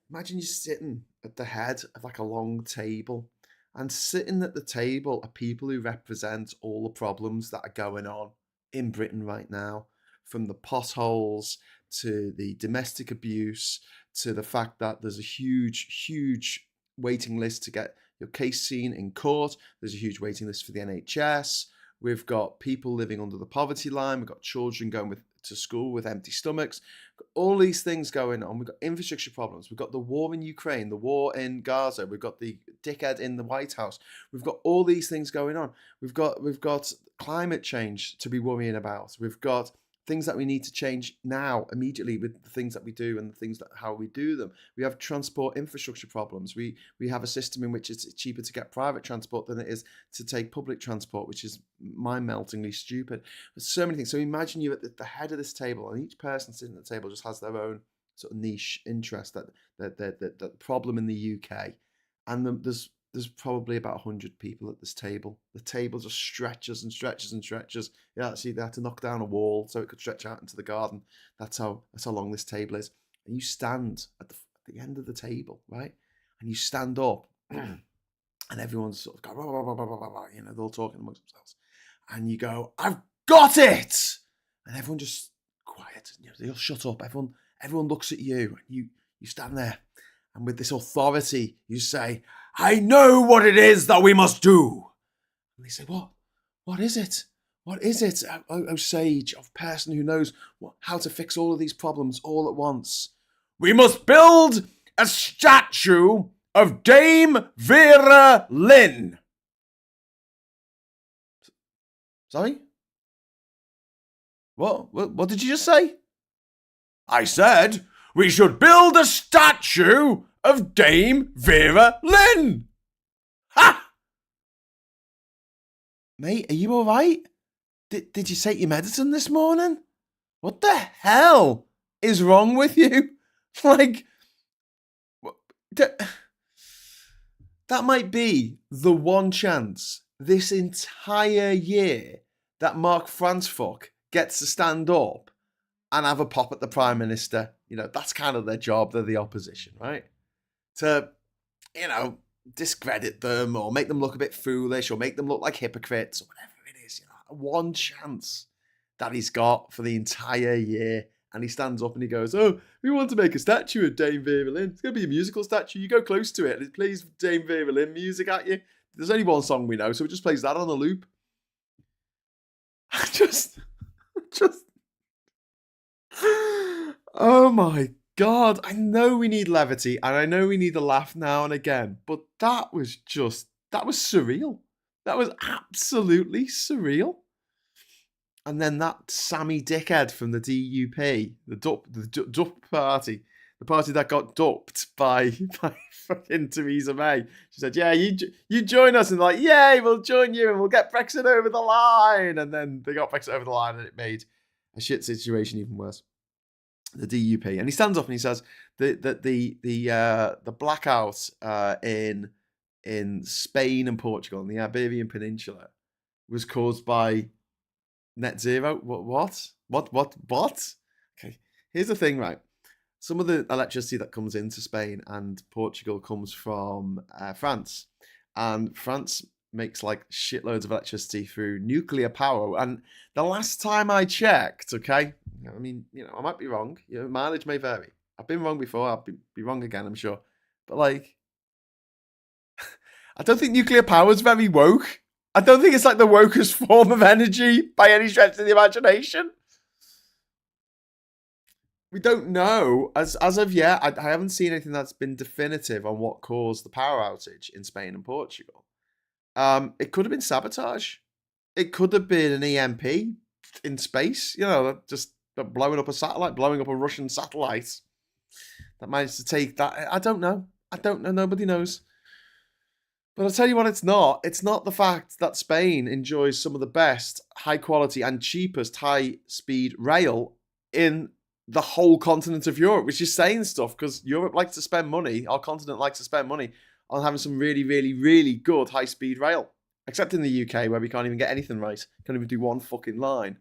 Imagine you sitting at the head of like a long table, and sitting at the table are people who represent all the problems that are going on in Britain right now, from the potholes to the domestic abuse to the fact that there's a huge waiting list to get your case seen in court. There's a huge waiting list for the NHS. We've got people living under the poverty line. We've got children going to school with empty stomachs. We've got all these things going on. We've got infrastructure problems. We've got the war in Ukraine, the war in Gaza. We've got the dickhead in the White House. We've got all these things going on. We've got climate change to be worrying about. We've got things that we need to change now, immediately, with the things that we do and the things that how we do them. We have transport infrastructure problems. We have a system in which it's cheaper to get private transport than it is to take public transport, which is mind-meltingly stupid. There's so many things. So imagine you at the head of this table, and each person sitting at the table just has their own sort of niche interest, that problem in the UK. And there's probably about 100 people at this table. The table just stretches and stretches and stretches. Yeah, actually, they had to knock down a wall so it could stretch out into the garden. That's how long this table is. And you stand at the end of the table, right? And you stand up, and everyone's sort of going, rah, rah, rah, rah, rah, rah, they're all talking amongst themselves. And you go, I've got it! And everyone just quiet. They all shut up. Everyone looks at you, and you stand there. And with this authority, you say, I know what it is that we must do. And they say, what? What is it? What is it, oh sage of person who knows how to fix all of these problems all at once? We must build a statue of Dame Vera Lynn. Sorry? What did you just say? I said we should build a statue of Dame Vera Lynn. Ha! Mate, are you all right? Did you take your medicine this morning? What the hell is wrong with you? Like, that might be the one chance this entire year that Mark Franzfuck gets to stand up and have a pop at the Prime Minister. That's kind of their job. They're the opposition, right? To, discredit them or make them look a bit foolish or make them look like hypocrites or whatever it is. One chance that he's got for the entire year. And he stands up and he goes, oh, we want to make a statue of Dame Vera Lynn. It's going to be a musical statue. You go close to it and it plays Dame Vera Lynn music at you. There's only one song we know, so it just plays that on a loop. Just... Oh my God. I know we need levity and I know we need a laugh now and again, but that was surreal. That was absolutely surreal. And then that Sammy dickhead from the DUP, the DUP party, the party that got dumped by fucking Theresa May. She said, yeah, you join us. And they're like, yay, we'll join you and we'll get Brexit over the line. And then they got Brexit over the line and it made a shit situation even worse. The DUP. And he stands up and he says that the blackout in in Spain and Portugal and the Iberian Peninsula was caused by net zero. What? Okay, here's the thing, right? Some of the electricity that comes into Spain and Portugal comes from France. And France makes like shitloads of electricity through nuclear power. And the last time I checked, okay, I mean, I might be wrong. Mileage may vary. I've been wrong before. I'll be wrong again, I'm sure. But like, I don't think nuclear power is very woke. I don't think it's like the wokest form of energy by any stretch of the imagination. We don't know. As of yet, I haven't seen anything that's been definitive on what caused the power outage in Spain and Portugal. It could have been sabotage. It could have been an EMP in space. Just blowing up a satellite, blowing up a Russian satellite that managed to take that. I don't know. Nobody knows. But I'll tell you what it's not. It's not the fact that Spain enjoys some of the best, high quality and cheapest high-speed rail in the whole continent of Europe, which is saying stuff because Europe likes to spend money, our continent likes to spend money on having some really, really, really good high-speed rail. Except in the UK where we can't even get anything right. Can't even do one fucking line.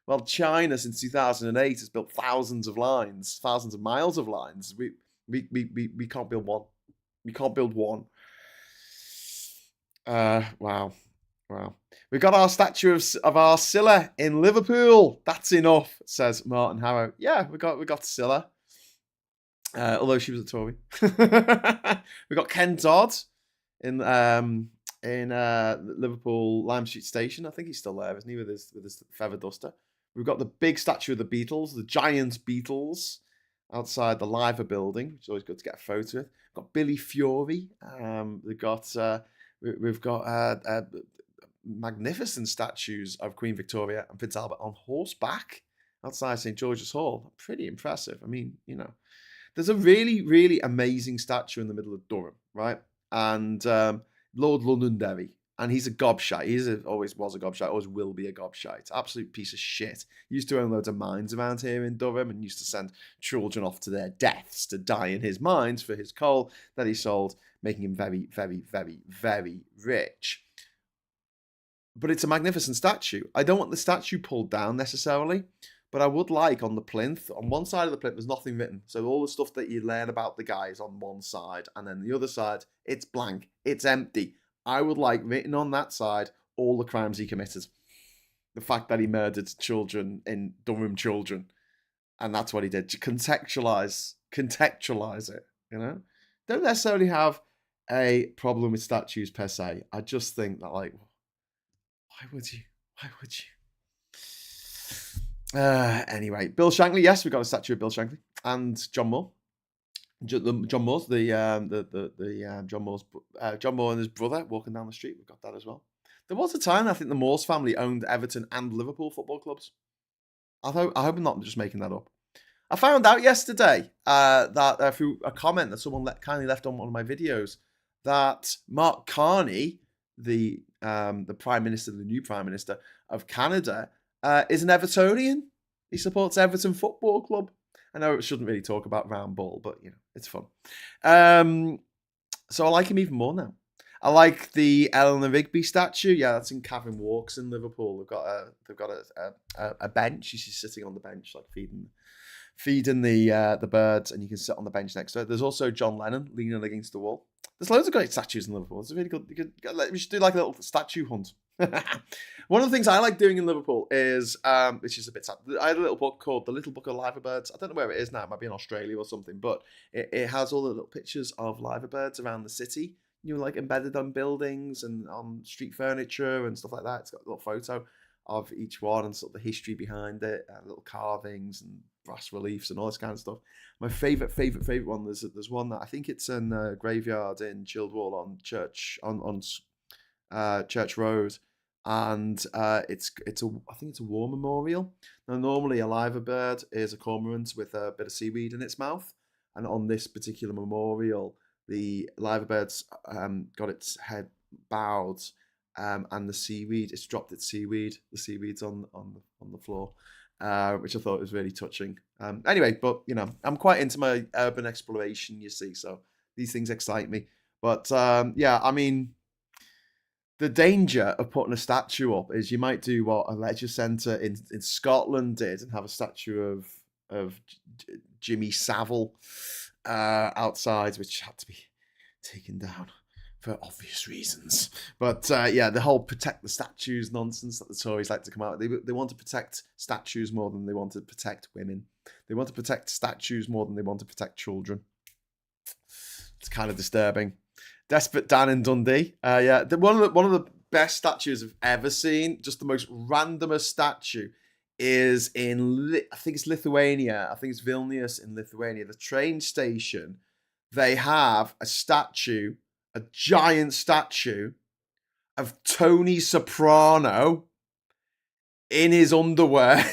Well, China since 2008 has built thousands of lines, thousands of miles of lines. We can't build one. We can't build one. Wow. We got our statue of our Scylla in Liverpool. That's enough, says Martin Harrow. Yeah, we got Scylla. Although she was a Tory. We got Ken Dodd in Liverpool Lime Street Station. I think he's still there, isn't he, with his feather duster. We've got the big statue of the Beatles, the giant Beatles, outside the Liver building, which is always good to get a photo with. We've got Billy Fury. We've got magnificent statues of Queen Victoria and Prince Albert on horseback outside St. George's Hall. Pretty impressive. I mean, there's a really, really amazing statue in the middle of Durham, right? And Lord Londonderry, and he's a gobshite. Always was a gobshite, always will be a gobshite. Absolute piece of shit. Used to own loads of mines around here in Durham and used to send children off to their deaths to die in his mines for his coal that he sold, making him very, very, very, very rich. But it's a magnificent statue. I don't want the statue pulled down necessarily, but I would like on the plinth, on one side of the plinth, there's nothing written. So all the stuff that you learn about the guy is on one side, and then the other side, it's blank, it's empty. I would like written on that side all the crimes he committed. The fact that he murdered children in Durham children. And that's what he did. To contextualize it, Don't necessarily have a problem with statues per se. I just think that, like, why would you? Anyway, Bill Shankly. Yes, we got a statue of Bill Shankly and John Moore. John Moore and his brother walking down the street. We've got that as well. There was a time I think the Moores family owned Everton and Liverpool football clubs. I hope I'm not just making that up. I found out yesterday that through a comment that someone kindly left on one of my videos that Mark Carney, the Prime Minister, the new Prime Minister of Canada, is an Evertonian. He supports Everton Football Club. I know it shouldn't really talk about round ball, but it's fun. So I like him even more now. I like the Eleanor Rigby statue. Yeah, that's in Cavern Walks in Liverpool. They've got a bench. She's sitting on the bench, like feeding the birds, and you can sit on the bench next to her. There's also John Lennon leaning against the wall. There's loads of great statues in Liverpool. It's really good. We should do like a little statue hunt. One of the things I like doing in Liverpool is, which is a bit sad, I had a little book called The Little Book of Liver Birds. I don't know where it is now. It might be in Australia or something, but it has all the little pictures of liver birds around the city. Like embedded on buildings and on street furniture and stuff like that. It's got a little photo of each one and sort of the history behind it, little carvings and brass reliefs and all this kind of stuff. My favourite one, there's one that I think it's in a graveyard in Childwall on Church Road, and I think it's a war memorial. Now normally a liver bird is a cormorant with a bit of seaweed in its mouth, and on this particular memorial, the liver bird's got its head bowed, and it's dropped its seaweed. The seaweed's on the floor, which I thought was really touching. Anyway, but I'm quite into my urban exploration, you see, so these things excite me. But yeah, I mean, the danger of putting a statue up is you might do what a leisure centre in Scotland did and have a statue of Jimmy Savile outside, which had to be taken down for obvious reasons. But yeah, the whole protect the statues nonsense that the Tories like to come out with. They want to protect statues more than they want to protect women. They want to protect statues more than they want to protect children. It's kind of disturbing. Desperate Dan in Dundee. Yeah, one of the best statues I've ever seen, just the most randomest statue, is in, I think it's Lithuania. I think it's Vilnius in Lithuania. The train station, they have a statue, a giant statue of Tony Soprano in his underwear,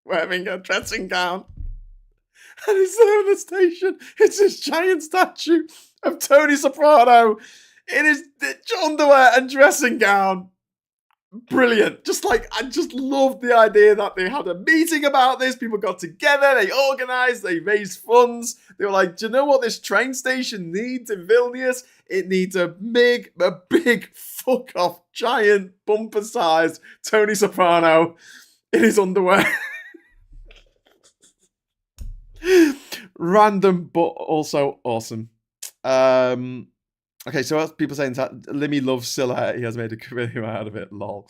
wearing a dressing gown. And it's there in the station. It's this giant statue of Tony Soprano in his underwear and dressing gown. Brilliant. Just like, I just loved the idea that they had a meeting about this. People got together, they organised, they raised funds. They were like, do you know what this train station needs in Vilnius? It needs a big fuck off, giant bumper-sized Tony Soprano in his underwear. Random, but also awesome. Okay, so what's people saying that Limmy loves Scylla, he has made a career out of it, lol.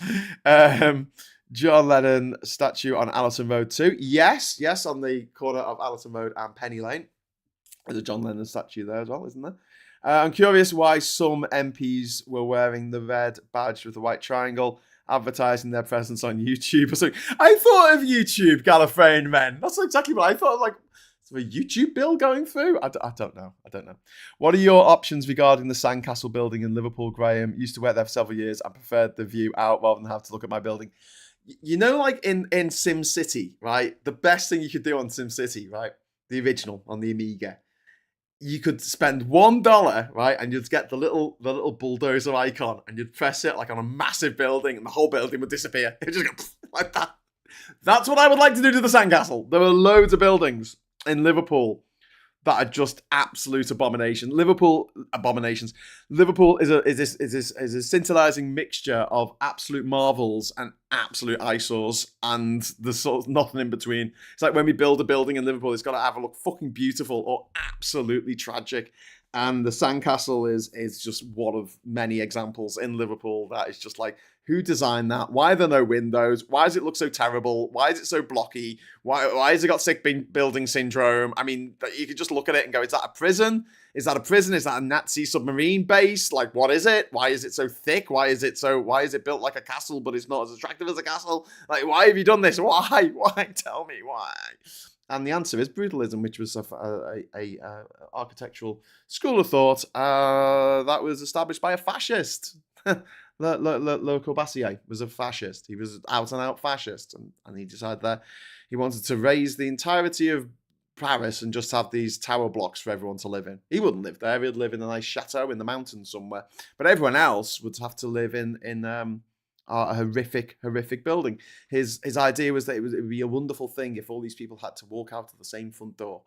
John Lennon statue on Allison Road too. Yes, on the corner of Allison Road and Penny Lane. There's a John Lennon statue there as well, isn't there? I'm curious why some MPs were wearing the red badge with the white triangle, advertising their presence on YouTube or something. I thought of YouTube, Gallifreyan men. That's exactly what I thought. Like, a YouTube bill going through? I don't know. What are your options regarding the Sandcastle building in Liverpool, Graham? Used to work there for several years. I preferred the view out rather than have to look at my building. You know, like in SimCity, right? The best thing you could do on SimCity, right? The original on the Amiga. You could spend $1, right? And you'd get the little bulldozer icon and you'd press it like on a massive building and the whole building would disappear. It would just go like that. That's what I would like to do to the Sandcastle. There are loads of buildings in Liverpool that are just absolute abomination. Liverpool abominations. Liverpool is a scintillating mixture of absolute marvels and absolute eyesores, and there's sort of nothing in between. It's like when we build a building in Liverpool, it's got to either look fucking beautiful or absolutely tragic. And the Sandcastle is just one of many examples in Liverpool that is just like, who designed that? Why are there no windows? Why does it look so terrible? Why is it so blocky? Why has it got sick building syndrome? I mean, you could just look at it and go, is that a prison? Is that a prison? Is that a Nazi submarine base? Like, what is it? Why is it so thick? Why is it built like a castle, but it's not as attractive as a castle? Like, why have you done this? Why? Tell me why. And the answer is brutalism, which was a architectural school of thought that was established by a fascist. Le Corbusier was a fascist. He was out and out fascist, and he decided that he wanted to raise the entirety of Paris and just have these tower blocks for everyone to live in. He wouldn't live there. He'd live in a nice chateau in the mountains somewhere. But everyone else would have to live in a horrific building. His idea was that it would be a wonderful thing if all these people had to walk out of the same front door.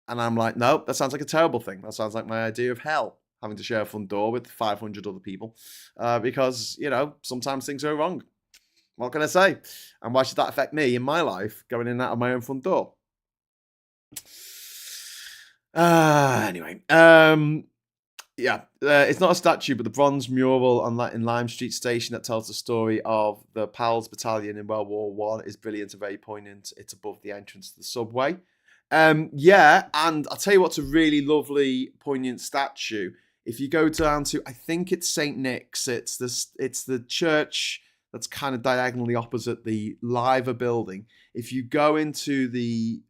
And I'm like, no, that sounds like a terrible thing. That sounds like my idea of hell, having to share a front door with 500 other people. Because, you know, sometimes things go wrong. What can I say? And why should that affect me in my life, going in and out of my own front door? Anyway. Yeah, it's not a statue, but the bronze mural in Lime Street Station that tells the story of the Pals Battalion in World War I is brilliant and very poignant. It's above the entrance to the subway. Yeah, and I'll tell you what's a really lovely, poignant statue. If you go down to, I think it's St. Nick's, it's the church that's kind of diagonally opposite the Liver building. If you go into the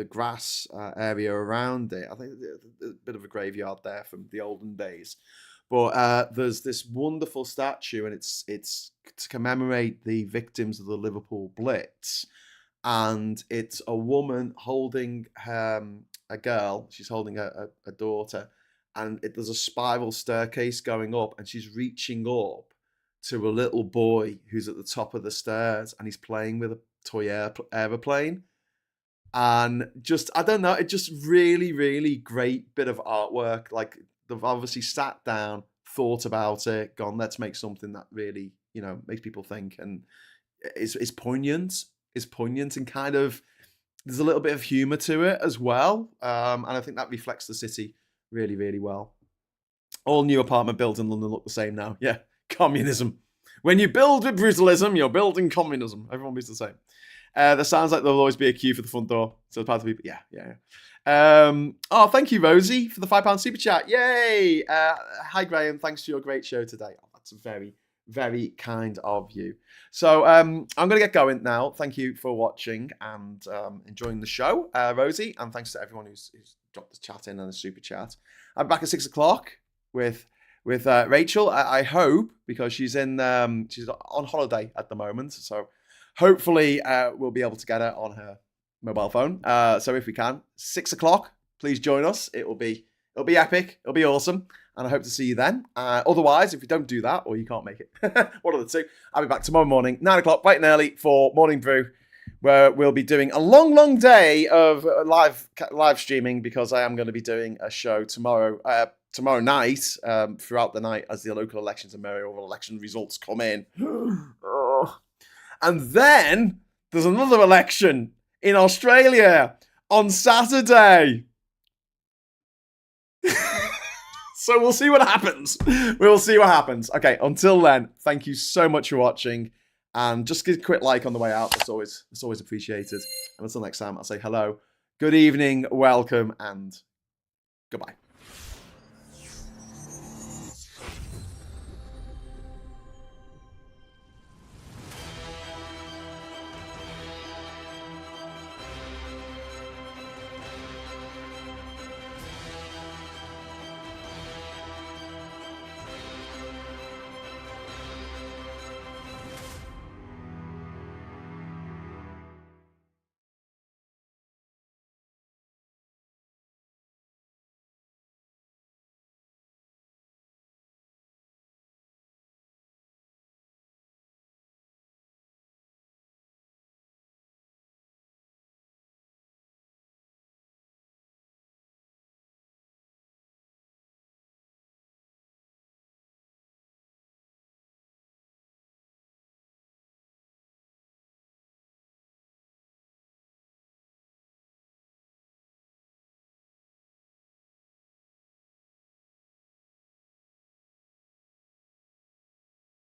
grass area around it, I think there's a bit of a graveyard there from the olden days. But there's this wonderful statue, and it's to commemorate the victims of the Liverpool Blitz. And it's a woman holding a girl. She's holding a daughter, and there's a spiral staircase going up, and she's reaching up to a little boy who's at the top of the stairs, and he's playing with a toy aeroplane. And just, I don't know, it's just really, really great bit of artwork. Like, they've obviously sat down, thought about it, gone, let's make something that really, makes people think. And it's poignant. It's poignant and kind of, there's a little bit of humour to it as well. And I think that reflects the city really, really well. All new apartment builds in London look the same now. Yeah, communism. When you build with brutalism, you're building communism. Everyone be the same. There sounds like there'll always be a queue for the front door. So part of people, yeah. Oh, thank you, Rosie, for the £5 super chat. Yay! Hi, Graham. Thanks for your great show today. Oh, that's very, very kind of you. So I'm going to get going now. Thank you for watching and enjoying the show, Rosie. And thanks to everyone who's dropped the chat in and the super chat. I'm back at 6 o'clock with Rachel. I hope, because she's on holiday at the moment. So hopefully we'll be able to get her on her mobile phone. So if we can, 6 o'clock, please join us. It'll be epic. It'll be awesome. And I hope to see you then. Otherwise, if you don't do that or you can't make it, one of the two, I'll be back tomorrow morning, 9 o'clock, bright and early for Morning Brew, where we'll be doing a long, long day of live streaming, because I am going to be doing a show tomorrow night, throughout the night, as the local elections and mayoral election results come in. And then there's another election in Australia on Saturday. So we'll see what happens. We'll see what happens. Okay, until then, thank you so much for watching. And just give a quick like on the way out. It's always appreciated. And until next time, I'll say hello, good evening, welcome, and goodbye.